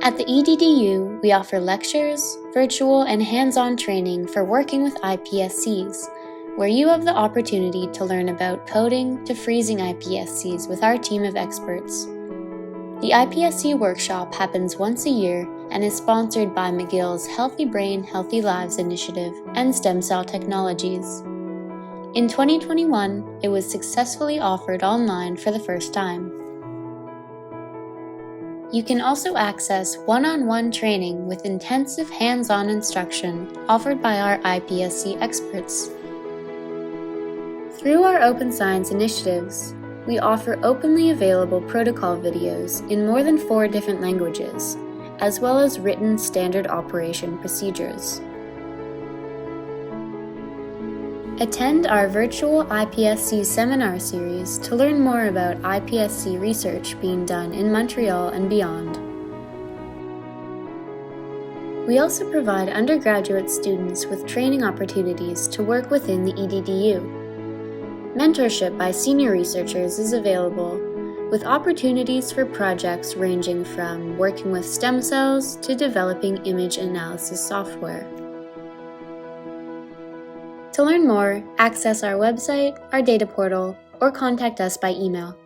At the EDDU, we offer lectures, virtual and hands-on training for working with iPSCs, where you have the opportunity to learn about coding to freezing iPSCs with our team of experts. The iPSC workshop happens once a year and is sponsored by McGill's Healthy Brain, Healthy Lives initiative and Stem Cell Technologies. In 2021, it was successfully offered online for the first time. You can also access one-on-one training with intensive hands-on instruction offered by our iPSC experts. Through our Open Science initiatives, we offer openly available protocol videos in more than 4 different languages, as well as written standard operation procedures. Attend our virtual iPSC seminar series to learn more about iPSC research being done in Montreal and beyond. We also provide undergraduate students with training opportunities to work within the EDDU. Mentorship by senior researchers is available, with opportunities for projects ranging from working with stem cells to developing image analysis software. To learn more, access our website, our data portal, or contact us by email.